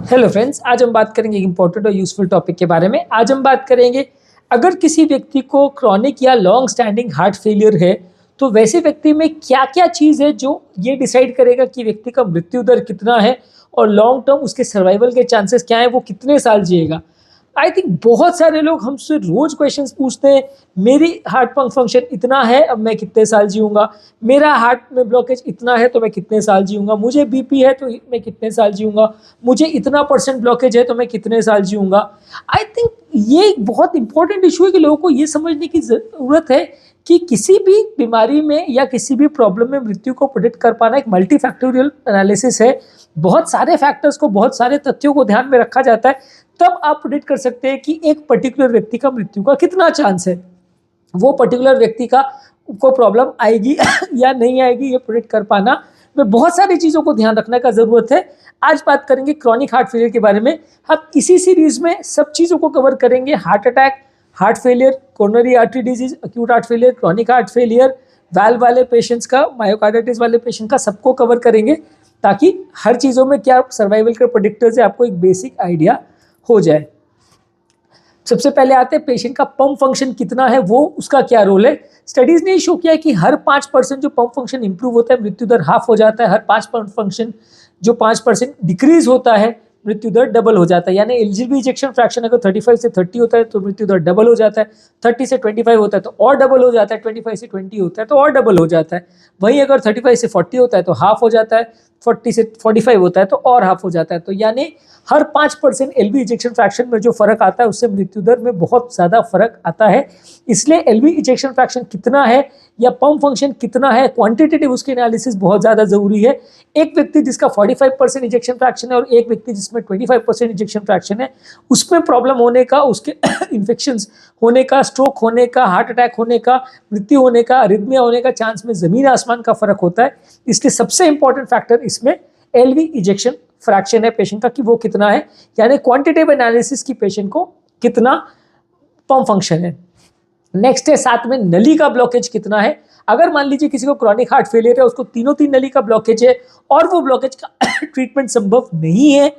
Hello friends, आज हम बात करेंगे एक इंपॉर्टेंट और यूजफुल टॉपिक के बारे में। आज हम बात करेंगे अगर किसी व्यक्ति को क्रॉनिक या लॉन्ग स्टैंडिंग हार्ट फेलियर है तो वैसे व्यक्ति में क्या क्या चीज़ है जो ये डिसाइड करेगा कि व्यक्ति का मृत्यु दर कितना है और लॉन्ग टर्म उसके सर्वाइवल के चांसेस क्या है, वो कितने साल जिएगा। आई थिंक बहुत सारे लोग हमसे रोज क्वेश्चंस पूछते हैं, मेरी हार्ट फंक्शन इतना है, अब मैं कितने साल जीऊँगा, मेरा हार्ट में ब्लॉकेज इतना है तो मैं कितने साल जीऊँगा, मुझे बीपी है तो मैं कितने साल जीऊँगा, मुझे इतना % ब्लॉकेज है तो मैं कितने साल जीऊँगा। आई थिंक ये एक बहुत इंपॉर्टेंट इशू है कि लोगों को ये समझने की ज़रूरत है कि किसी भी बीमारी में या किसी भी प्रॉब्लम में मृत्यु को प्रेडिक्ट कर पाना एक मल्टी फैक्टोरियल एनालिसिस है। बहुत सारे फैक्टर्स को, बहुत सारे तथ्यों को ध्यान में रखा जाता है, तब आप प्रेडिक्ट कर सकते हैं कि एक पर्टिकुलर व्यक्ति का मृत्यु का कितना चांस है, वो पर्टिकुलर व्यक्ति का को प्रॉब्लम आएगी या नहीं आएगी, ये प्रेडिक्ट कर पाना में बहुत सारी चीज़ों को ध्यान रखने का ज़रूरत है। आज बात करेंगे क्रॉनिक हार्ट फेलियर के बारे में। हम इसी सीरीज में सब चीज़ों को कवर करेंगे, heart attack, heart failure, coronary artery disease, acute heart failure, chronic heart failure, valve वाले पेशेंट्स का, मायोकार्डाइटिस वाले पेशेंट का, सबको कवर करेंगे ताकि हर चीज़ों में क्या सर्वाइवल के प्रेडिक्टर्स है आपको एक बेसिक आइडिया हो जाए। सबसे पहले आते हैं पेशेंट का पंप फंक्शन कितना है, वो उसका क्या रोल है। स्टडीज ने शो किया है कि हर 5% जो पंप फंक्शन इंप्रूव होता है मृत्यु दर हाफ हो जाता है, हर 5 पंप फंक्शन जो 5% डिक्रीज होता है मृत्यु दर डबल हो जाता है। यानी एलिजिबल इजेक्शन फ्रैक्शन अगर 35 से 30 होता है तो मृत्यु दर डबल हो जाता है, 30 से 25 होता है तो और डबल हो जाता है, 25 से 20 होता है तो और डबल हो जाता है। वहीं अगर 35 से 40 होता है तो हाफ हो जाता है, 40 से 45 होता है तो और हाफ हो जाता है। तो यानी हर 5% एलवी इजेक्शन फ्रैक्शन में जो फर्क आता है उससे मृत्यु दर में बहुत ज़्यादा फर्क आता है। इसलिए एलवी इजेक्शन फ्रैक्शन कितना है या पंप फंक्शन कितना है, क्वांटिटेटिव उसकी एनालिसिस बहुत ज़्यादा ज़रूरी है। एक व्यक्ति जिसका 45% इजेक्शन फ्रैक्शन है और एक व्यक्ति जिसमें 25% इजेक्शन फ्रैक्शन है, उसमें प्रॉब्लम होने का, उसके इन्फेक्शंस होने का, स्ट्रोक होने का, हार्ट अटैक होने का, मृत्यु होने का, अरिथमिया होने का चांस में ज़मीन आसमान का फ़र्क होता है। इसलिए सबसे इंपॉर्टेंट फैक्टर इसमें एलवी इजेक्शन फ्रैक्शन है पेशेंट का कि वो कितना है, यानी क्वांटिटेटिव एनालिसिस की पेशेंट को कितना पंप फंक्शन है। नेक्स्ट है साथ में नली का ब्लॉकेज कितना है। अगर मान लीजिए किसी को क्रॉनिक हार्ट फेलियर है, उसको तीनों तीन नली का ब्लॉकेज है और वो ब्लॉकेज का ट्रीटमेंट संभव नहीं है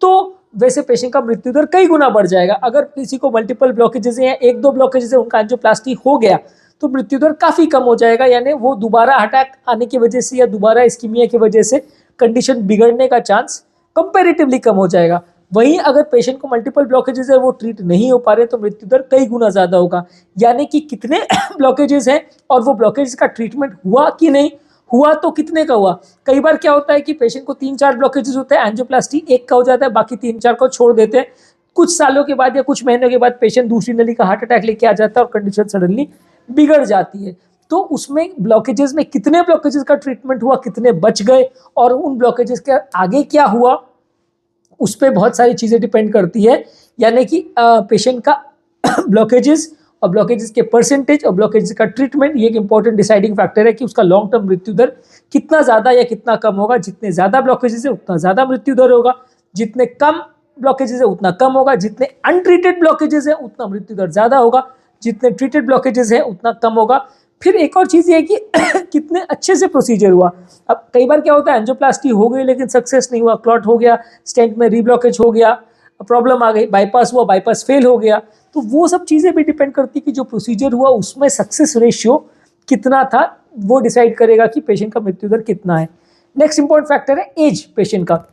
तो वैसे पेशेंट का मृत्यु दर कई गुना बढ़ जाएगा। अगर किसी को मल्टीपल ब्लॉकेजेस हैं, एक दो ब्लॉकेजेस है, उनका एंजियोप्लास्टी हो गया तो मृत्यु दर काफ़ी कम हो जाएगा। यानी वो दोबारा अटैक आने की वजह से या दोबारा इस्कीमिया की वजह से कंडीशन बिगड़ने का चांस कंपैरेटिवली कम हो जाएगा। वहीं अगर पेशेंट को मल्टीपल ब्लॉकेजेस है, वो ट्रीट नहीं हो पा रहे तो मृत्यु दर कई गुना ज़्यादा होगा। यानी कि कितने ब्लॉकेजेस हैं और वो ब्लॉकेजेस का ट्रीटमेंट हुआ कि नहीं हुआ, तो कितने का हुआ। कई बार क्या होता है कि पेशेंट को 3-4 ब्लॉकेजेस होते हैं, एंजियोप्लास्टी एक का हो जाता है, बाकी 3-4 को छोड़ देते हैं। कुछ सालों के बाद या कुछ महीनों के बाद पेशेंट दूसरी नली का हार्ट अटैक लेके आ जाता है और कंडीशन सडनली बिगड़ जाती है। तो उसमें ब्लॉकेजेस में कितने ब्लॉकेजेस का ट्रीटमेंट हुआ, कितने बच गए और उन ब्लॉकेजेस के आगे क्या हुआ, उस पर बहुत सारी चीज़ें डिपेंड करती है। यानी कि पेशेंट का ब्लॉकेजेस और ब्लॉकेजेस के परसेंटेज और ब्लॉकेजेस का ट्रीटमेंट, ये एक इंपॉर्टेंट डिसाइडिंग फैक्टर है कि उसका लॉन्ग टर्म मृत्यु दर कितना ज़्यादा या कितना कम होगा। जितने ज़्यादा ब्लॉकेजेस है उतना ज़्यादा मृत्यु दर होगा, जितने कम ब्लॉकेजेस है उतना कम होगा, जितने अनट्रीटेड ब्लॉकेजेस है उतना मृत्यु दर ज़्यादा होगा, जितने ट्रीटेड ब्लॉकेजेस है उतना कम होगा। फिर एक और चीज़ ये है कि कितने अच्छे से प्रोसीजर हुआ। अब कई बार क्या होता है, एंजियोप्लास्टी हो गई लेकिन सक्सेस नहीं हुआ, क्लॉट हो गया, स्टेंट में रीब्लॉकेज हो गया, प्रॉब्लम आ गई, बाईपास हुआ, बाईपास फेल हो गया। तो वो सब चीज़ें भी डिपेंड करती कि जो प्रोसीजर हुआ उसमें सक्सेस रेशियो कितना था, वो डिसाइड करेगा कि पेशेंट का मृत्यु दर कितना है। नेक्स्ट इंपॉर्टेंट फैक्टर है एज पेशेंट का।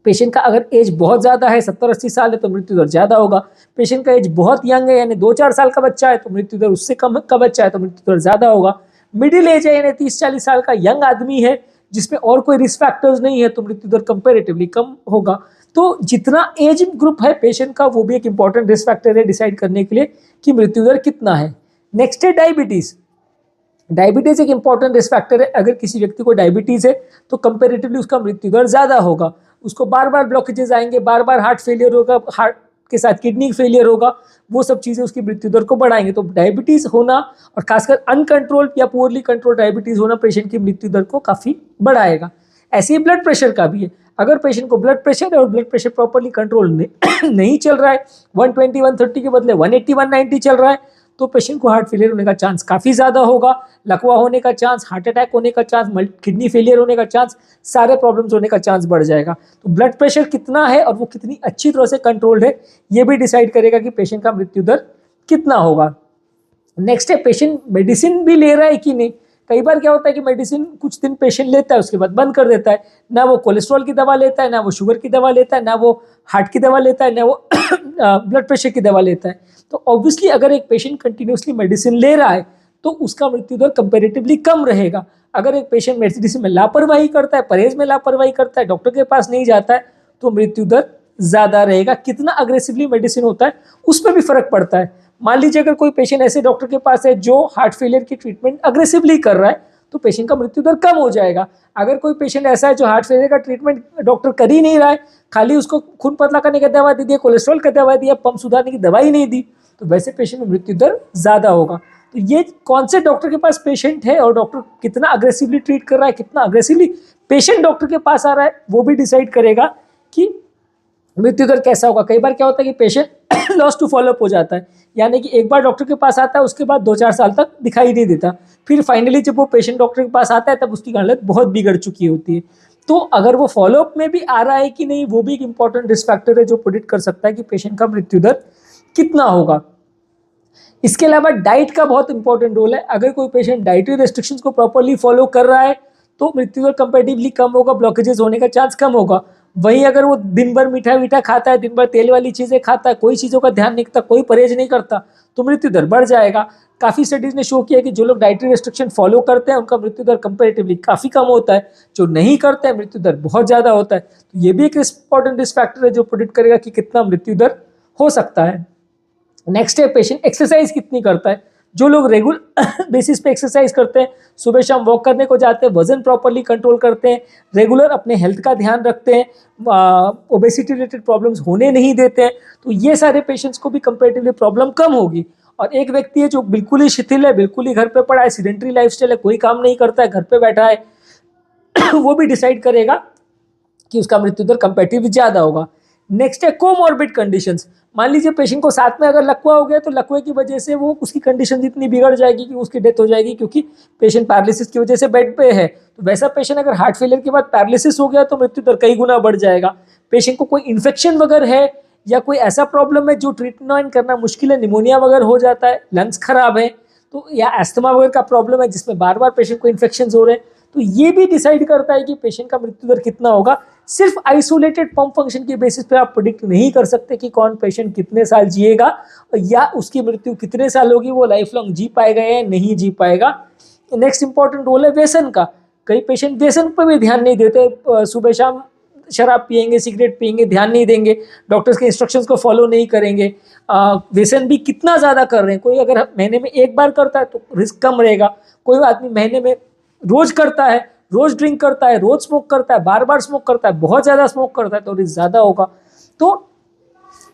पेशेंट का अगर एज बहुत ज़्यादा है, 70-80 साल है, तो मृत्यु दर ज़्यादा होगा। पेशेंट का एज बहुत यंग है, यानी 2-4 साल का बच्चा है, तो मृत्यु दर उससे कम का बच्चा है तो मृत्यु दर ज़्यादा होगा। मिडिल एज है, यानी 30-40 साल का यंग आदमी है जिसमें और कोई रिस्क फैक्टर्स नहीं है, तो मृत्यु दर कंपेरेटिवली कम होगा। तो जितना एज ग्रुप है पेशेंट का, वो भी एक इंपॉर्टेंट रिस्क फैक्टर है डिसाइड करने के लिए कि मृत्यु दर कितना है। नेक्स्ट है डायबिटीज़। डायबिटीज एक इंपॉर्टेंट रिस्क फैक्टर है। अगर किसी व्यक्ति को डायबिटीज है तो कंपेरेटिवली उसका मृत्यु दर ज़्यादा होगा, उसको बार बार ब्लॉकेजेस आएंगे, बार बार हार्ट फेलियर होगा, हार्ट के साथ किडनी फेलियर होगा, वो सब चीज़ें उसकी मृत्यु दर को बढ़ाएंगे। तो डायबिटीज़ होना और खासकर अनकंट्रोल्ड या पुअरली कंट्रोल्ड डायबिटीज़ होना पेशेंट की मृत्यु दर को काफ़ी बढ़ाएगा। ऐसे ही ब्लड प्रेशर का भी है। अगर पेशेंट को ब्लड प्रेशर है और ब्लड प्रेशर प्रॉपरली कंट्रोल नहीं चल रहा है, 120-130 के बदले 180-190 चल रहा है, तो पेशेंट को हार्ट फेलियर होने का चांस काफ़ी ज़्यादा होगा, लकवा होने का चांस, हार्ट अटैक होने का चांस, किडनी फेलियर होने का चांस, सारे प्रॉब्लम्स होने का चांस बढ़ जाएगा। तो ब्लड प्रेशर कितना है और वो कितनी अच्छी तरह से कंट्रोल्ड है, ये भी डिसाइड करेगा कि पेशेंट का मृत्यु दर कितना होगा। नेक्स्ट है पेशेंट मेडिसिन भी ले रहा है कि नहीं। कई बार क्या होता है कि मेडिसिन कुछ दिन पेशेंट लेता है, उसके बाद बंद कर देता है, ना वो कोलेस्ट्रॉल की दवा लेता है, ना वो शुगर की दवा लेता है, ना वो हार्ट की दवा लेता है, ना वो ब्लड प्रेशर की दवा लेता है। तो ऑब्वियसली अगर एक पेशेंट कंटिन्यूसली मेडिसिन ले रहा है तो उसका मृत्यु दर कंपेरेटिवली कम रहेगा। अगर एक पेशेंट मेडिसिन में लापरवाही करता है, परहेज में लापरवाही करता है, डॉक्टर के पास नहीं जाता है, तो मृत्यु दर ज़्यादा रहेगा। कितना अग्रेसिवली मेडिसिन होता है उस पर भी फर्क पड़ता है। मान लीजिए अगर कोई पेशेंट ऐसे डॉक्टर के पास है जो हार्ट फेलियर की ट्रीटमेंट अग्रेसिवली कर रहा है, तो पेशेंट का मृत्यु दर कम हो जाएगा। अगर कोई पेशेंट ऐसा है जो हार्ट फेलियर का ट्रीटमेंट डॉक्टर कर ही नहीं रहा है, खाली उसको खून पतला करने की दवा दे दी, कोलेस्ट्रॉल का दवा दिया, पंप सुधारने की दवाई नहीं दी, तो वैसे पेशेंट में मृत्यु दर ज़्यादा होगा। तो ये कौन से डॉक्टर के पास पेशेंट है और डॉक्टर कितना अग्रेसिवली ट्रीट कर रहा है, कितना अग्रेसिवली पेशेंट डॉक्टर के पास आ रहा है, वो भी डिसाइड करेगा कि मृत्यु दर कैसा होगा। कई बार क्या होता है कि पेशेंट लॉस टू फॉलोअप हो जाता है, यानी कि एक बार डॉक्टर के पास आता है, उसके बाद 2-4 साल तक दिखाई नहीं देता, फिर फाइनली जब वो पेशेंट डॉक्टर के पास आता है तब उसकी हालत बहुत बिगड़ चुकी होती है। तो अगर वो फॉलोअप में भी आ रहा है कि नहीं, वो भी एक इंपॉर्टेंट रिस्क फैक्टर है जो प्रेडिक्ट कर सकता है कि पेशेंट का मृत्यु दर कितना होगा। इसके अलावा डाइट का बहुत इंपॉर्टेंट रोल है। अगर कोई पेशेंट डाइटरी रेस्ट्रिक्शंस को प्रॉपर्ली फॉलो कर रहा है तो मृत्यु दर कंपेरेटिवली कम होगा, ब्लॉकेजेस होने का चांस कम होगा। वहीं अगर वो दिन भर मीठा मीठा खाता है, दिन भर तेल वाली चीज़ें खाता है, कोई चीज़ों का ध्यान नहीं रखता, कोई परहेज नहीं करता, तो मृत्यु दर बढ़ जाएगा। काफ़ी स्टडीज़ ने शो किया कि जो लोग डाइटरी रेस्ट्रिक्शन फॉलो करते हैं उनका मृत्यु दर कंपेरेटिवली काफ़ी कम होता है, जो नहीं करते हैं मृत्यु दर बहुत ज़्यादा होता है। तो ये भी एक इंपॉर्टेंट रिस्क फैक्टर है जो प्रेडिक्ट करेगा कि कितना मृत्यु दर हो सकता है। नेक्स्ट है पेशेंट एक्सरसाइज कितनी करता है। जो लोग रेगुलर बेसिस पे एक्सरसाइज करते हैं, सुबह शाम वॉक करने को जाते हैं, वजन प्रॉपर्ली कंट्रोल करते हैं, रेगुलर अपने हेल्थ का ध्यान रखते हैं, ओबेसिटी रिलेटेड प्रॉब्लम्स होने नहीं देते हैं, तो ये सारे पेशेंट्स को भी कंपेरेटिवली प्रॉब्लम कम होगी। और एक व्यक्ति है जो बिल्कुल ही शिथिल है, बिल्कुल ही घर पे पड़ा है, सीडेंटरी लाइफस्टाइल है, कोई काम नहीं करता है, घर पे बैठा है, वो भी डिसाइड करेगा कि उसका मृत्यु दर कंपेरेटिवली ज़्यादा होगा। नेक्स्ट है कोमॉर्बिड कंडीशंस। मान लीजिए पेशेंट को साथ में अगर लकवा हो गया तो लकवे की वजह से वो उसकी कंडीशन इतनी बिगड़ जाएगी कि उसकी डेथ हो जाएगी, क्योंकि पेशेंट पैरालिसिस की वजह से बेड पे है। तो वैसा पेशेंट अगर हार्ट फेलियर के बाद पैरालिसिस हो गया तो मृत्यु दर कई गुना बढ़ जाएगा। पेशेंट को कोई इन्फेक्शन वगैरह है या कोई ऐसा प्रॉब्लम है जो ट्रीटमेंट करना मुश्किल है, निमोनिया वगैरह हो जाता है, लंग्स खराब है, तो या एस्थमा वगैरह का प्रॉब्लम है जिसमें बार बार पेशेंट को इन्फेक्शन हो रहे हैं, तो ये भी डिसाइड करता है कि पेशेंट का मृत्यु दर कितना होगा। सिर्फ आइसोलेटेड पंप फंक्शन के बेसिस पे आप प्रेडिक्ट नहीं कर सकते कि कौन पेशेंट कितने साल जिएगा या उसकी मृत्यु कितने साल होगी, वो लाइफ लॉन्ग जी पाएगा या नहीं जी पाएगा। नेक्स्ट इंपॉर्टेंट रोल है व्यसन का। कई पेशेंट व्यसन पर भी ध्यान नहीं देते, सुबह शाम शराब पियेंगे, सिगरेट पियेंगे, ध्यान नहीं देंगे, डॉक्टर्स के इंस्ट्रक्शंस को फॉलो नहीं करेंगे। व्यसन भी कितना ज़्यादा कर रहे हैं, कोई अगर महीने में एक बार करता है तो रिस्क कम रहेगा, कोई आदमी महीने में रोज करता है, रोज ड्रिंक करता है, रोज स्मोक करता है, बार बार स्मोक करता है, बहुत ज़्यादा स्मोक करता है, तो रिस्क ज़्यादा होगा। तो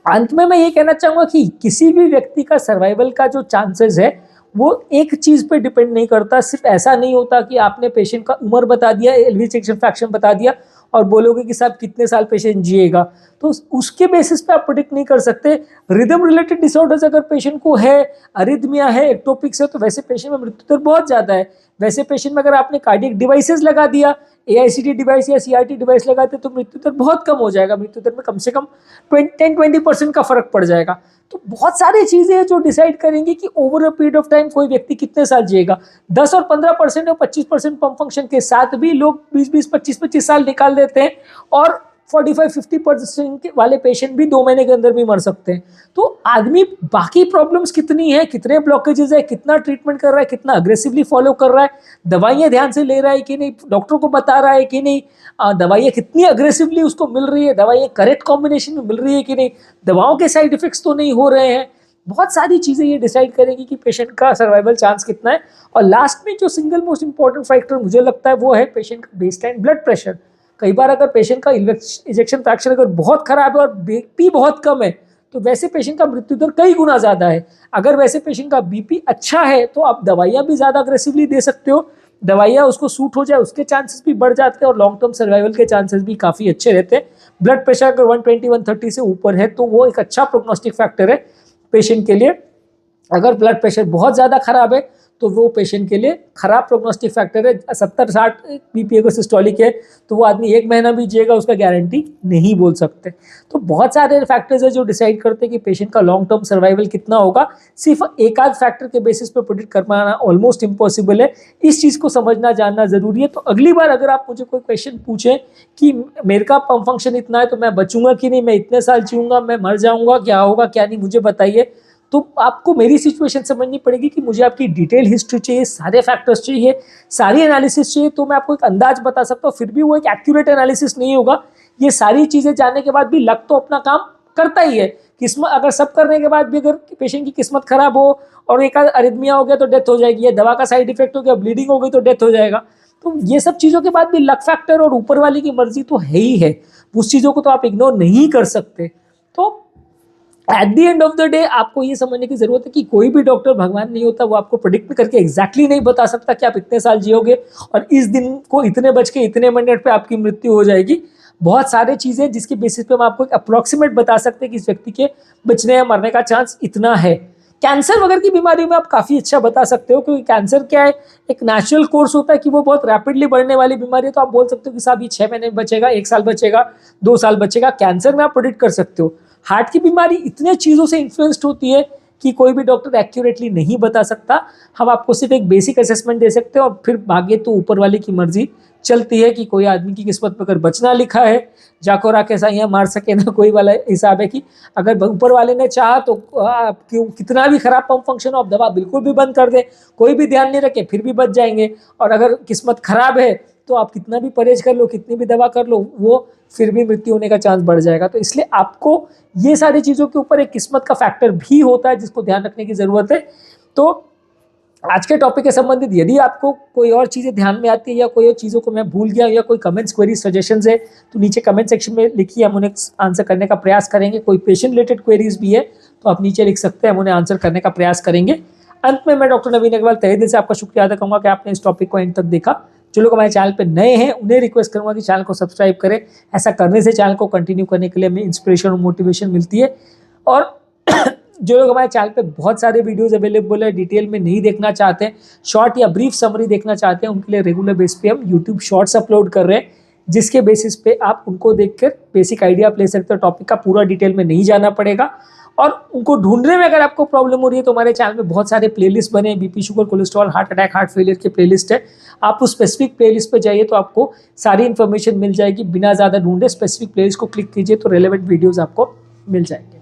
अंत में मैं ये कहना चाहूँगा कि किसी भी व्यक्ति का सर्वाइवल का जो चांसेस है वो एक चीज़ पे डिपेंड नहीं करता। सिर्फ ऐसा नहीं होता कि आपने पेशेंट का उम्र बता दिया, एलवी इजेक्शन फ्रैक्शन बता दिया और बोलोगे कि साहब कितने साल पेशेंट जिएगा, तो उसके बेसिस पे आप प्रेडिक्ट नहीं कर सकते। रिदम रिलेटेड डिसऑर्डर्स अगर पेशेंट को है, अरिथमिया है, एक्टोपिक्स है, तो वैसे पेशेंट में मृत्यु दर बहुत ज़्यादा है। वैसे पेशेंट में अगर आपने कार्डियक डिवाइसेस लगा दिया, AICD डिवाइस या CRT डिवाइस लगाते तो मृत्यु दर बहुत कम हो जाएगा, मृत्यु दर में कम से कम 10-20% का फर्क पड़ जाएगा। तो बहुत सारी चीज़ें हैं जो डिसाइड करेंगी कि over a period of time कोई व्यक्ति कितने साल जिएगा। 10 और 15% और 25% पंप फंक्शन के साथ भी लोग 20-20, 25-25 साल निकाल देते हैं और 45-50% वाले पेशेंट भी 2 महीने के अंदर भी मर सकते हैं। तो आदमी बाकी प्रॉब्लम्स कितनी है, कितने ब्लॉकेजेस है, कितना ट्रीटमेंट कर रहा है, कितना अग्रेसिवली फॉलो कर रहा है, दवाइयाँ ध्यान से ले रहा है कि नहीं, डॉक्टर को बता रहा है कि नहीं, दवाइयाँ कितनी अग्रेसिवली उसको मिल रही है, दवाइयाँ करेक्ट कॉम्बिनेशन में मिल रही है कि नहीं, दवाओं के साइड इफेक्ट्स तो नहीं हो रहे हैं। बहुत सारी चीज़ें ये डिसाइड करेंगी कि पेशेंट का सर्वाइवल चांस कितना है। और लास्ट में जो सिंगल मोस्ट इंपॉर्टेंट फैक्टर मुझे लगता है वो है पेशेंट का बेसलाइन ब्लड प्रेशर। कई बार अगर पेशेंट का इजेक्शन फ्रैक्शन अगर बहुत खराब है और BP बहुत कम है तो वैसे पेशेंट का मृत्यु दर कई गुना ज़्यादा है। अगर वैसे पेशेंट का BP अच्छा है तो आप दवाइयाँ भी ज़्यादा अग्रेसिवली दे सकते हो, दवाइयाँ उसको सूट हो जाए उसके चांसेस भी बढ़ जाते हैं और लॉन्ग टर्म सर्वाइवल के चांसेस भी काफ़ी अच्छे रहते हैं। ब्लड प्रेशर अगर 120-130 से ऊपर है तो वो एक अच्छा प्रोग्नोस्टिक फैक्टर है पेशेंट के लिए। अगर ब्लड प्रेशर बहुत ज़्यादा खराब है तो वो पेशेंट के लिए खराब प्रोग्नोस्टिक फैक्टर है। 70-60 बीपी अगर सिस्टोलिक है तो वो आदमी 1 महीना भी जिएगा उसका गारंटी नहीं बोल सकते। तो बहुत सारे फैक्टर्स है जो डिसाइड करते हैं कि पेशेंट का लॉन्ग टर्म सर्वाइवल कितना होगा। सिर्फ एक आध फैक्टर के बेसिस पे प्रेडिक्ट कर पाना ऑलमोस्ट इम्पॉसिबल है। इस चीज़ को समझना जानना ज़रूरी है। तो अगली बार अगर आप मुझे कोई क्वेश्चन पूछें कि मेरे का पम्प फंक्शन इतना है तो मैं बचूंगा कि नहीं, मैं इतने साल जीऊँगा, मैं मर जाऊँगा, क्या होगा क्या नहीं, मुझे बताइए, तो आपको मेरी सिचुएशन समझनी पड़ेगी कि मुझे आपकी डिटेल हिस्ट्री चाहिए, सारे फैक्टर्स चाहिए, सारी एनालिसिस चाहिए, तो मैं आपको एक अंदाज बता सकता हूँ। फिर भी वो एक एक्यूरेट एनालिसिस नहीं होगा। ये सारी चीज़ें जानने के बाद भी लक तो अपना काम करता ही है। किस्मत अगर सब करने के बाद भी अगर पेशेंट की किस्मत खराब हो और एक अरिथमिया हो गया तो डेथ हो जाएगी, या दवा का साइड इफेक्ट हो गया, ब्लीडिंग हो गई तो डेथ हो जाएगा। तो ये सब चीज़ों के बाद भी लक फैक्टर और ऊपर वाले की मर्जी तो है ही है, उस चीज़ों को तो आप इग्नोर नहीं कर सकते। तो at the end of the day आपको ये समझने की जरूरत है कि कोई भी डॉक्टर भगवान नहीं होता। वो आपको प्रेडिक्ट करके एग्जैक्टली नहीं बता सकता कि आप इतने साल जियोगे और इस दिन को इतने बज के इतने मिनट पे आपकी मृत्यु हो जाएगी। बहुत सारे चीज़ें जिसके बेसिस पे हम आपको एक अप्रोक्सीमेट बता सकते हैं कि इस व्यक्ति के बचने या मरने का चांस इतना है। कैंसर वगैरह की बीमारियों में आप काफ़ी अच्छा बता सकते हो, क्योंकि कैंसर क्या है, एक नेचुरल कोर्स होता है कि वो बहुत रैपिडली बढ़ने वाली बीमारी है। तो आप बोल सकते हो कि साहब ये 6 महीने में बचेगा, 1 साल बचेगा, 2 साल बचेगा। कैंसर में आप प्रेडिक्ट कर सकते हो। हार्ट की बीमारी इतने चीज़ों से इन्फ्लुएंस्ड होती है कि कोई भी डॉक्टर एक्यूरेटली नहीं बता सकता। हम आपको सिर्फ एक बेसिक असेसमेंट दे सकते हैं और फिर आगे तो ऊपर वाले की मर्जी चलती है कि कोई आदमी की किस्मत पर अगर बचना लिखा है, जाको राके साइयाँ मार सके ना कोई वाला हिसाब है कि अगर ऊपर वाले ने चाहा तो कितना भी खराब पंप फंक्शन हो, आप दवा बिल्कुल भी बंद कर दे, कोई भी ध्यान नहीं रखे, फिर भी बच जाएंगे। और अगर किस्मत खराब है तो आप कितना भी परहेज कर लो, कितनी भी दवा कर लो, वो फिर भी मृत्यु होने का चांस बढ़ जाएगा। तो इसलिए आपको ये सारी चीज़ों के ऊपर एक किस्मत का फैक्टर भी होता है जिसको ध्यान रखने की ज़रूरत है। तो आज के टॉपिक के संबंधित यदि आपको कोई और चीज़ें ध्यान में आती है या कोई और चीज़ों को मैं भूल गया या कोई कमेंट्स, क्वेरी, सजेशंस है तो नीचे कमेंट सेक्शन में लिखिए, हम उन्हें आंसर करने का प्रयास करेंगे। कोई पेशेंट रिलेटेड क्वेरीज भी है तो आप नीचे लिख सकते हैं, हम उन्हें आंसर करने का प्रयास करेंगे। अंत में मैं डॉक्टर नवीन अग्रवाल तहे दिल से आपका शुक्रिया अदा करूँगा कि आपने इस टॉपिक को एंड तक देखा। जो लोग हमारे चैनल पे नए हैं उन्हें रिक्वेस्ट करूंगा कि चैनल को सब्सक्राइब करें। ऐसा करने से चैनल को कंटिन्यू करने के लिए हमें इंस्पिरेशन और मोटिवेशन मिलती है। और जो लोग हमारे चैनल पे बहुत सारे वीडियोस अवेलेबल है, डिटेल में नहीं देखना चाहते हैं, शॉर्ट या ब्रीफ समरी देखना चाहते हैं, उनके लिए रेगुलर बेस पे हम यूट्यूब शॉर्ट्स अपलोड कर रहे हैं, जिसके बेसिस पे आप उनको देखकर बेसिक आइडिया आप ले सकते हो। टॉपिक का पूरा डिटेल में नहीं जाना पड़ेगा। और उनको ढूंढने में अगर आपको प्रॉब्लम हो रही है तो हमारे चैनल में बहुत सारे प्लेलिस्ट बने हैं, BP, sugar, cholesterol, heart attack, heart failure के प्लेलिस्ट है। आप उस स्पेसिफिक प्लेलिस्ट पे जाइए तो आपको सारी इन्फॉर्मेशन मिल जाएगी। बिना ज़्यादा ढूंढे स्पेसिफिक प्लेलिस्ट को क्लिक कीजिए तो रेलेवेंट वीडियोज़ आपको मिल जाएंगे।